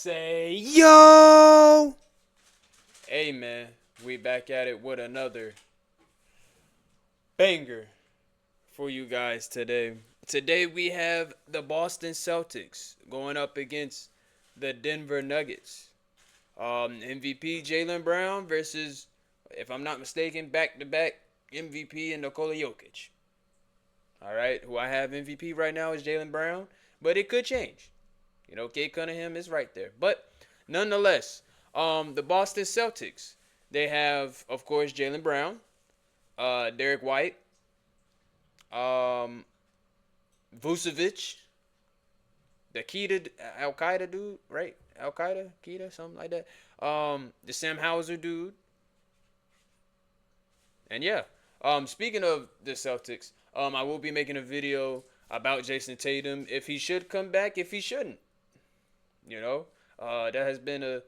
Say yo! Hey man, we back at it with another banger for you guys today. Today we have the Boston Celtics going up against the Denver Nuggets. MVP Jaylen Brown versus, if I'm not mistaken, back-to-back MVP and Nikola Jokic. All right, who I have MVP right now is Jaylen Brown, but it could change. You know, Kate Cunningham is right there. But nonetheless, the Boston Celtics, they have, of course, Jaylen Brown, Derek White, Vucevic, the Al-Qaeda dude, right? Al-Qaeda, Keita, something like that. The Sam Hauser dude. And yeah, speaking of the Celtics, I will be making a video about Jason Tatum, if he should come back, if he shouldn't. You know, that has been a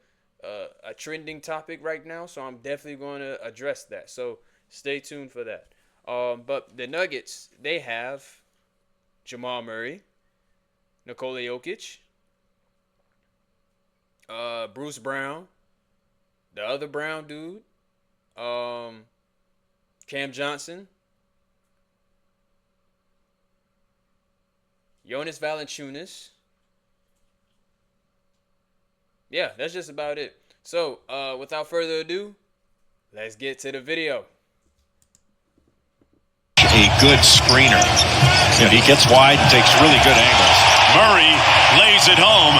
trending topic right now, so I'm definitely going to address that. So stay tuned for that. But the Nuggets, they have Jamal Murray, Nikola Jokic, Bruce Brown, the other Brown dude, Cam Johnson, Jonas Valanciunas. Yeah, that's just about it. So, without further ado, let's get to the video. A good screener. Yeah, he gets wide and takes really good angles. Murray lays it home.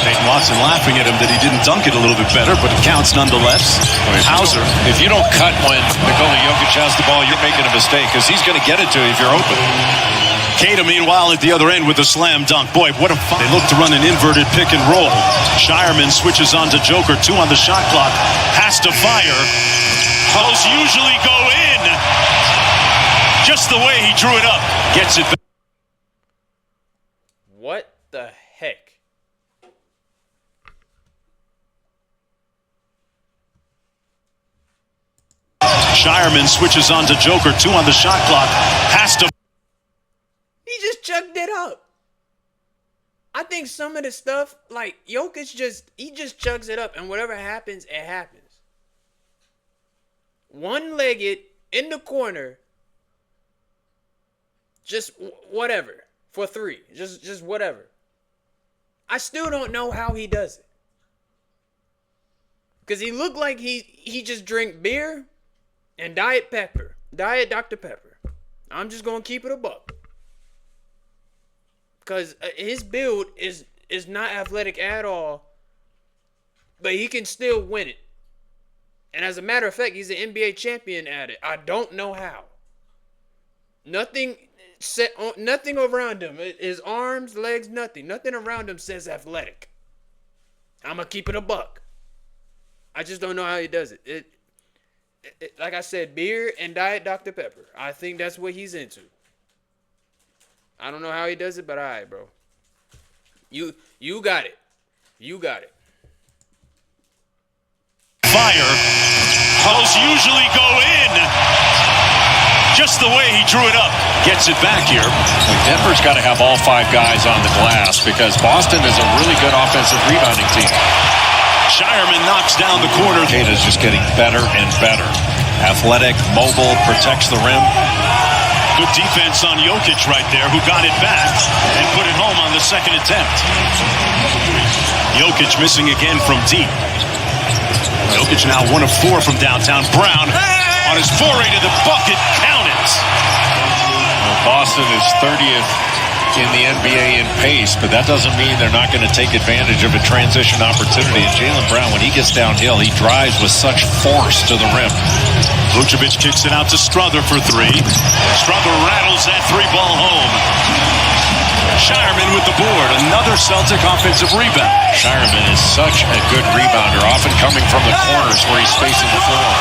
Peyton Watson laughing at him that he didn't dunk it a little bit better, but it counts nonetheless. Hauser. If you don't cut when Nikola Jokic has the ball, you're making a mistake because he's going to get it to you if you're open. Keita, meanwhile, at the other end with a slam dunk. Boy, what a fun. They look to run an inverted pick and roll. Shireman switches on to Joker. 2 on the shot clock. Has to fire. Those usually go in. Just the way he drew it up. Gets it back. What the heck? Shireman switches on to Joker. 2 on the shot clock. Has to. He just chucked it up. I think some of the stuff, like Jokic he just chucks it up, and whatever happens, it happens. One-legged in the corner, just whatever for 3, just whatever. I still don't know how he does it, cause he looked like he just drank beer and Diet Dr. Pepper. I'm just gonna keep it a buck. Because his build is not athletic at all, but he can still win it. And as a matter of fact, he's an NBA champion at it. I don't know how. Nothing around him. His arms, legs, nothing. Nothing around him says athletic. I'm going to keep it a buck. I just don't know how he does it. Like I said, beer and Diet Dr. Pepper. I think that's what he's into. I don't know how he does it, but all right, bro. You got it. You got it. Fire. Those usually go in. Just the way he drew it up. Gets it back here. Denver's got to have all 5 guys on the glass because Boston is a really good offensive rebounding team. Shireman knocks down the corner. Keita's just getting better and better. Athletic, mobile, protects the rim. Good defense on Jokic right there, who got it back and put it home on the second attempt. Jokic missing again from deep. Jokic now 1 of 4 from downtown. Brown on his foray to the bucket. Count it. Well, Boston is 30th in the NBA in pace, but that doesn't mean they're not going to take advantage of a transition opportunity. And Jaylen Brown, when he gets downhill, he drives with such force to the rim. Vucevic kicks it out to Strother for 3. Strother rattles that 3-ball home. Shireman with the board. Another Celtic offensive rebound. Shireman is such a good rebounder, often coming from the corners where he's spacing the floor.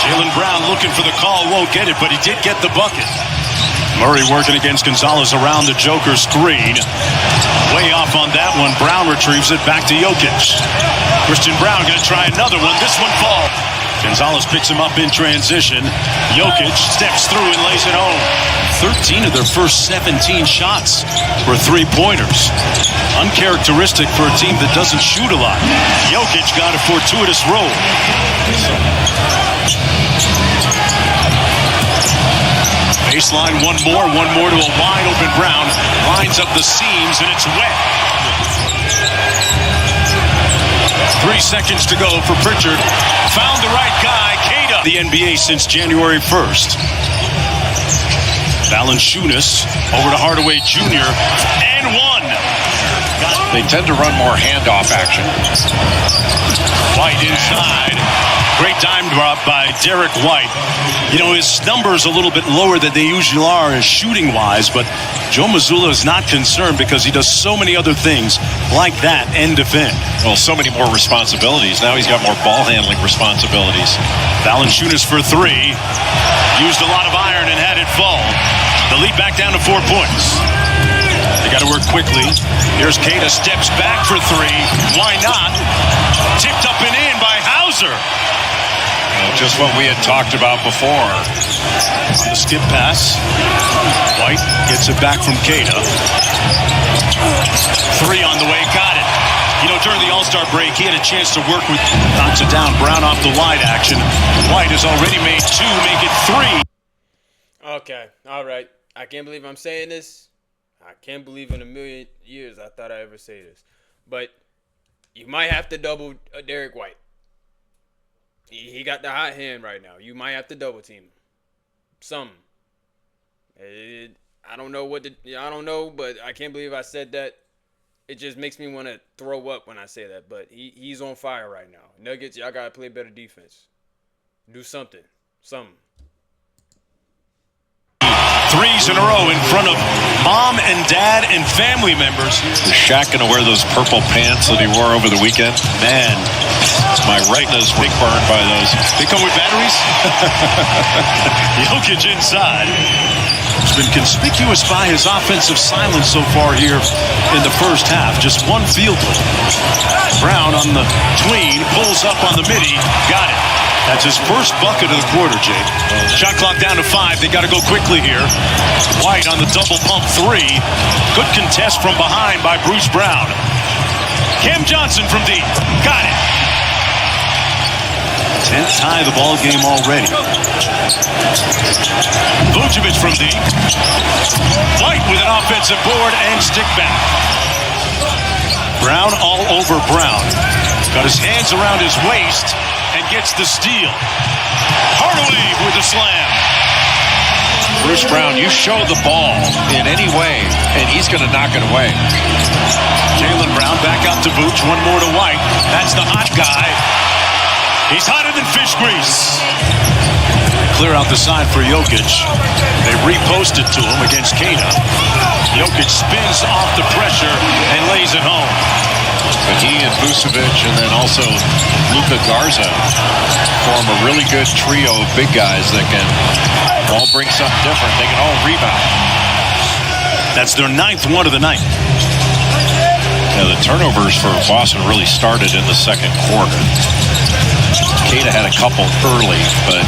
Jaylen Brown looking for the call, won't get it, but he did get the bucket. Murray working against Gonzalez around the Joker screen. Way off on that one. Brown retrieves it back to Jokic. Christian Brown going to try another one. This one falls. Gonzalez picks him up in transition. Jokic steps through and lays it home. 13 of their first 17 shots were three-pointers. Uncharacteristic for a team that doesn't shoot a lot. Jokic got a fortuitous roll. Baseline, one more to a wide-open Brown. Lines up the seams, and it's wet. 3 seconds to go for Pritchard. Found the right guy, Queta. The NBA since January 1st. Valanciunas over to Hardaway Jr. and one. They tend to run more handoff action. White inside. Great dime drop by Derek White. You know, his number's a little bit lower than they usually are shooting-wise, but Joe Mazzulla is not concerned because he does so many other things like that and defend. Well, so many more responsibilities. Now he's got more ball handling responsibilities. Valanciunas for three. Used a lot of iron and had it fall. The lead back down to 4 points. They got to work quickly. Here's Queta, steps back for three. Why not? Tipped up and in by Hauser. Well, just what we had talked about before. On the skip pass. White gets it back from Queta. Three on the way, got it. You know, during the All-Star break, he had a chance to work with knocks it down. Brown off the wide action. White has already made two, make it three. Okay, all right. I can't believe I'm saying this. I can't believe in a million years I thought I ever say this. But you might have to double Derek White. He got the hot hand right now. You might have to double team him. Something. I don't know I don't know, but I can't believe I said that. It just makes me want to throw up when I say that. But he's on fire right now. Nuggets, y'all got to play better defense. Do something. Something. Threes in a row in front of mom and dad and family members. Is Shaq going to wear those purple pants that he wore over the weekend? Man, my retinas were burned by those. They come with batteries? Jokic inside. He's been conspicuous by his offensive silence so far here in the first half. Just one field goal. Brown on the tween, pulls up on the midi, got it. That's his first bucket of the quarter, Jake. Shot clock down to 5. They got to go quickly here. White on the double pump three. Good contest from behind by Bruce Brown. Cam Johnson from deep. Got it. 10th tie of the ball game already. Vucevic from deep. White with an offensive board and stick back. Brown all over Brown. Got his hands around his waist and gets the steal. Hardaway with the slam. Bruce Brown, you show the ball in any way, and he's going to knock it away. Jaylen Brown back out to Vooch. One more to White. That's the hot guy. He's hotter than fish grease. Clear out the side for Jokic. They reposted to him against Queta. Jokic spins off the pressure and lays it home. But he and Vucevic and then also Luka Garza form a really good trio of big guys that can all bring something different. They can all rebound. That's their 9th one of the night. Now, the turnovers for Boston really started in the second quarter. Queta had a couple early, but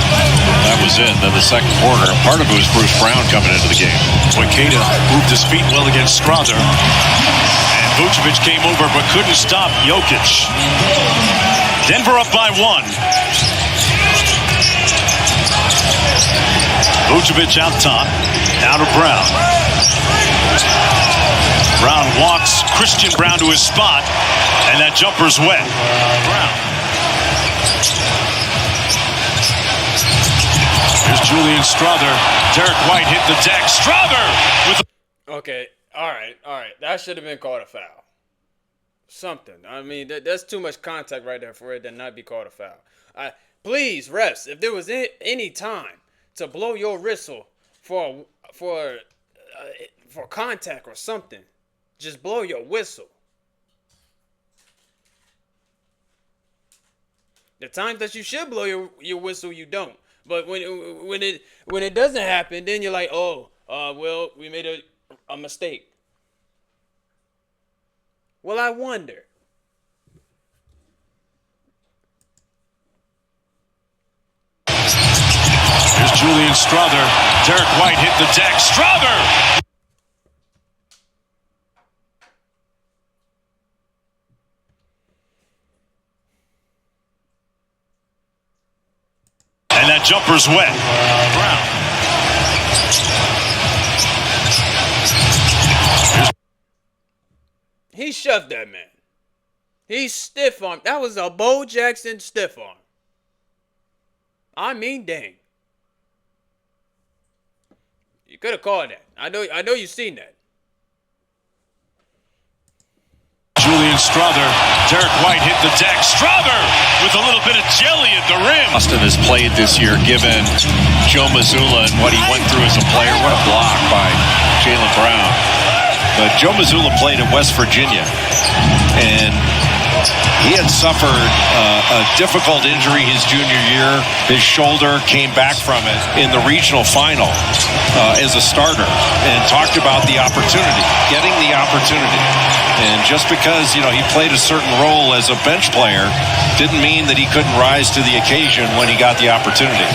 that was it. Then the second quarter, and part of it was Bruce Brown coming into the game. Boy, Queta moved his feet well against Strother. And Vucevic came over but couldn't stop Jokic. Denver up by 1. Vucevic out top. Now to Brown. Brown walks Christian Brown to his spot, and that jumper's wet. Brown. Here's Julian Strother. Derek White hit the deck. Strother with. Okay, all right. That should have been called a foul. Something. I mean, that's too much contact right there for it to not be called a foul. Please, refs, if there was any time to blow your whistle for contact or something, just blow your whistle. The times that you should blow your whistle, you don't. But when it doesn't happen, then you're like, well, we made a mistake. Well, I wonder. Here's Julian Strother. Derek White hit the deck. Strother! And that jumper's wet. Brown. He shoved that man. He stiff arm. That was a Bo Jackson stiff arm. I mean, dang. You could have called that. I know you've seen that. Julian Strother. Derek White hit the deck. Strother with a little bit of jelly at the rim. Boston has played this year, given Joe Mazzulla and what he went through as a player. What a block by Jaylen Brown. But Joe Mazzulla played at West Virginia, and he had suffered a difficult injury his junior year. His shoulder, came back from it in the regional final as a starter, and talked about the opportunity, getting the opportunity. And just because, he played a certain role as a bench player didn't mean that he couldn't rise to the occasion when he got the opportunity.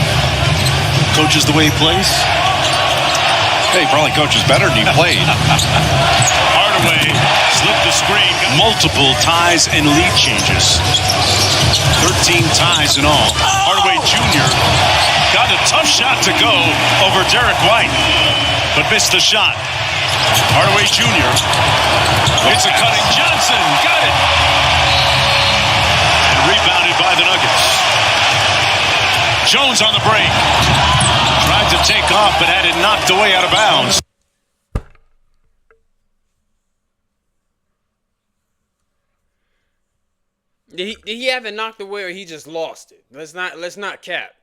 Coaches the way he plays? Hey, he probably coaches better than he played. Hardaway slipped the screen. Multiple ties and lead changes. 13 ties in all. Hardaway Jr. got a tough shot to go over Derek White, but missed the shot. Hardaway Jr. It's a cutting Johnson. Got it. And rebounded by the Nuggets. Jones on the break. Tried to take off, but had it knocked away out of bounds. Did he have it knocked away, or he just lost it? Let's not cap.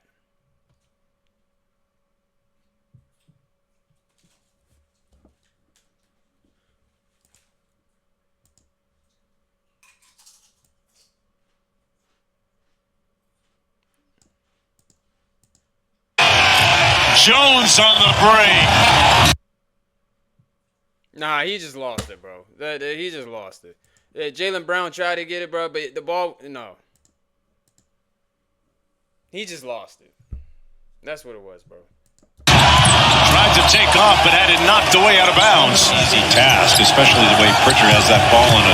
Jones on the break. Nah, he just lost it, bro. He just lost it. Jaylen Brown tried to get it, bro, but the ball, no. He just lost it. That's what it was, bro. Tried to take off, but had it knocked away out of bounds. Easy task, especially the way Pritchard has that ball in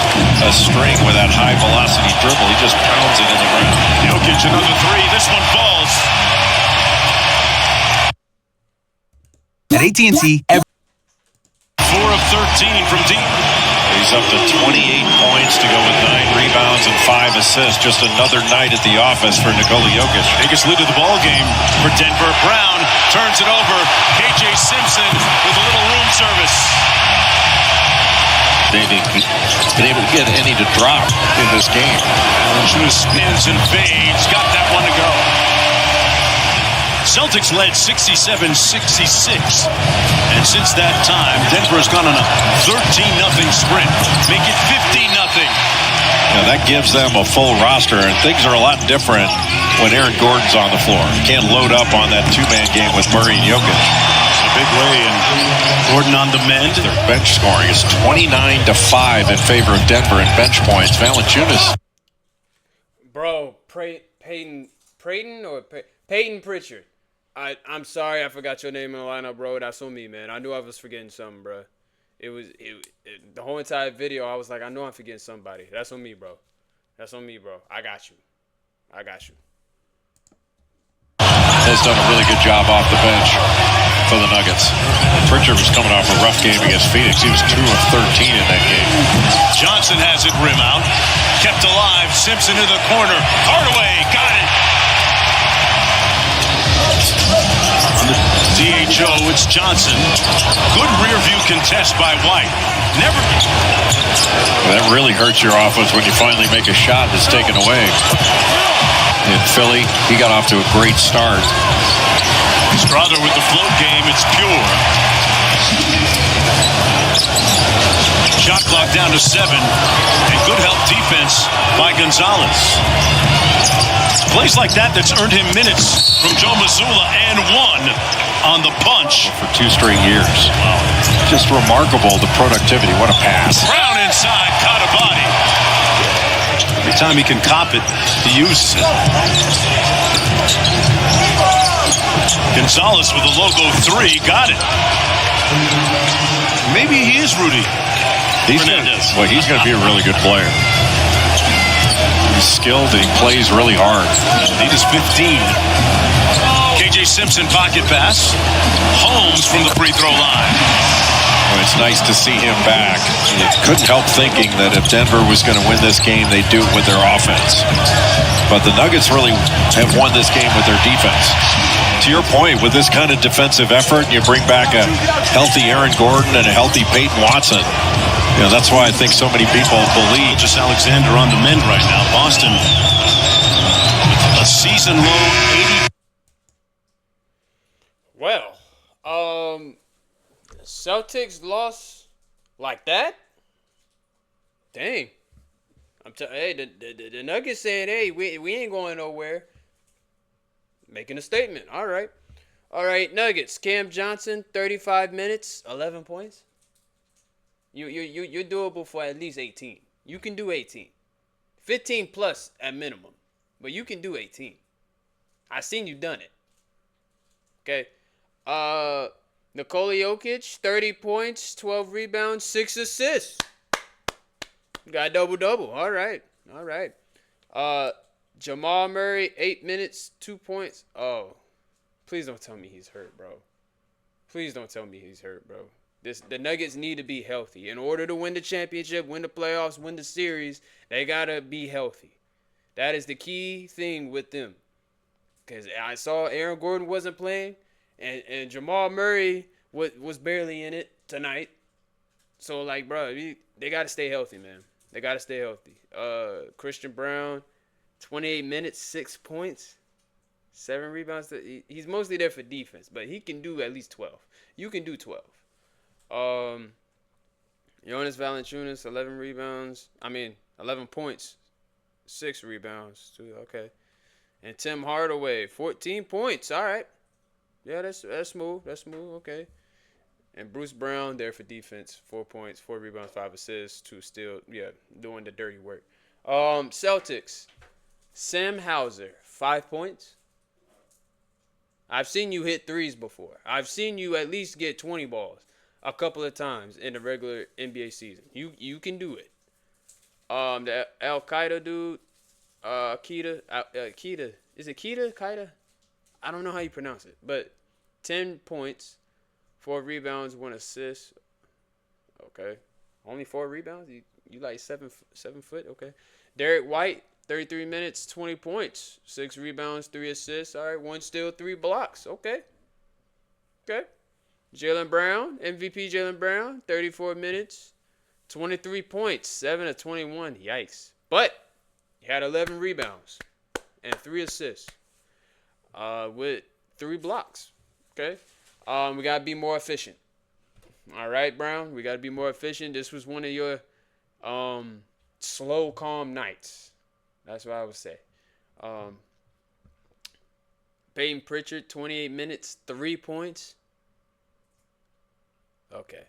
a string with that high-velocity dribble. He just pounds it in the ground. Jokic, another three. This one falls. At AT&T, 4 of 13 from deep. He's up to 28 points to go with 9 rebounds and 5 assists. Just another night at the office for Nikola Jokic. Biggest lead of the ball game for Denver. Brown turns it over. KJ Simpson with a little room service. They've been able to get any to drop in this game. Valanciunas spins and fades. Got that one to go. Celtics led 67-66. And since that time, Denver has gone on a 13-0 sprint. Make it 15-0. Now that gives them a full roster, and things are a lot different when Aaron Gordon's on the floor. Can't load up on that two-man game with Murray and Jokic. A big way, and Gordon on the mend. Their bench scoring is 29-5 in favor of Denver in bench points. Valanciunas. Bro, Peyton Pritchard. I'm sorry, I forgot your name in the lineup, bro. That's on me, man. I knew I was forgetting something, bro. The whole entire video, I was like, I know I'm forgetting somebody. That's on me, bro. That's on me, bro. I got you. Has done a really good job off the bench for the Nuggets. Pritchard was coming off a rough game against Phoenix. He was 2 of 13 in that game. Johnson has it rim out. Kept alive. Simpson in the corner. Hardaway got it. From the DHO, it's Johnson. Good rear view contest by White. Never. Well, that really hurts your offense when you finally make a shot that's taken away. In Philly, he got off to a great start. Strother with the float game. It's pure. Shot clock down to 7. And good help defense by Gonzalez. Plays like that's earned him minutes from Joe Mazzulla and 1 on the punch. For 2 straight years. Wow. Just remarkable, the productivity. What a pass. Brown inside, caught a body. Every time he can cop it, he uses it. Gonzalez with a logo 3. Got it. Maybe he is Rudy. He's going to be a really good player. He's skilled and he plays really hard. He is 15. KJ Simpson pocket pass. Holmes from the free throw line. Well, it's nice to see him back. You couldn't help thinking that if Denver was going to win this game, they'd do it with their offense. But the Nuggets really have won this game with their defense. To your point, with this kind of defensive effort, you bring back a healthy Aaron Gordon and a healthy Peyton Watson. You know, that's why I think so many people believe. Just Alexander on the mend right now. Boston with a season low 80. Well, Celtics lost like that? Dang. Hey, the Nuggets said, hey, we ain't going nowhere. Making a statement. All right, Nuggets. Cam Johnson, 35 minutes, 11 points. You're doable for at least 18. You can do 18. 15 plus at minimum. But you can do 18. I seen you done it. Okay. Nikola Jokic, 30 points, 12 rebounds, 6 assists. Got double-double. All right. Jamal Murray, 8 minutes, 2 points. Oh, please don't tell me he's hurt, bro. The Nuggets need to be healthy. In order to win the championship, win the playoffs, win the series, they got to be healthy. That is the key thing with them. Because I saw Aaron Gordon wasn't playing, and Jamal Murray was barely in it tonight. So, like, bro, they got to stay healthy, man. They got to stay healthy. Christian Brown, 28 minutes, 6 points, 7 rebounds. He's mostly there for defense, but he can do at least 12. You can do 12. Jonas Valanciunas, 11 points, 6 rebounds, too. Okay. And Tim Hardaway, 14 points. All right. Yeah, that's smooth. Okay. And Bruce Brown there for defense, 4 points, 4 rebounds, 5 assists, 2 steals. Yeah, doing the dirty work. Celtics, Sam Hauser, 5 points. I've seen you hit threes before. I've seen you at least get 20 balls a couple of times in the regular NBA season. You can do it. The Al Qaeda dude, Keita. Is it Keita? Qaeda? I don't know how you pronounce it, but 10 points, 4 rebounds, 1 assist. Okay, only 4 rebounds. You like 7 foot? Okay. Derek White, 33 minutes, 20 points, 6 rebounds, 3 assists. All right, 1 steal, 3 blocks. Okay. Jaylen Brown, MVP Jaylen Brown, 34 minutes, 23 points, 7 of 21. Yikes. But he had 11 rebounds and 3 assists with 3 blocks. Okay. We got to be more efficient. All right, Brown, we got to be more efficient. This was one of your slow, calm nights. That's what I would say. Peyton Pritchard, 28 minutes, 3 points. Okay.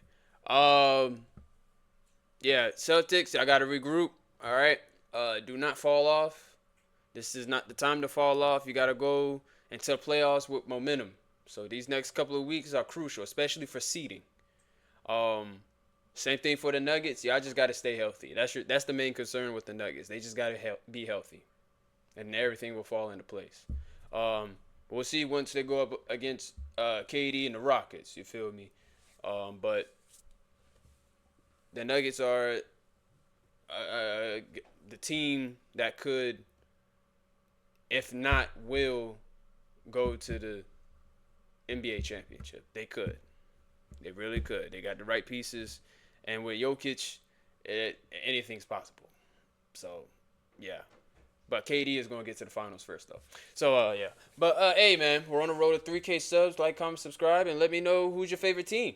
Yeah, Celtics, I got to regroup. All right. Do not fall off. This is not the time to fall off. You got to go into the playoffs with momentum. So these next couple of weeks are crucial, especially for seeding. Same thing for the Nuggets. Y'all just got to stay healthy. That's the main concern with the Nuggets. They just got to be healthy, and everything will fall into place. We'll see once they go up against KD and the Rockets. You feel me? But the Nuggets are the team that could, if not will, go to the NBA championship. They could. They really could. They got the right pieces. And with Jokic, anything's possible. So, yeah. But KD is going to get to the finals first, though. So, yeah. But, hey, man, we're on the road to 3K subs. Like, comment, subscribe, and let me know who's your favorite team.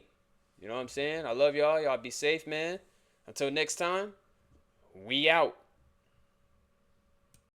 You know what I'm saying? I love y'all. Y'all be safe, man. Until next time, we out.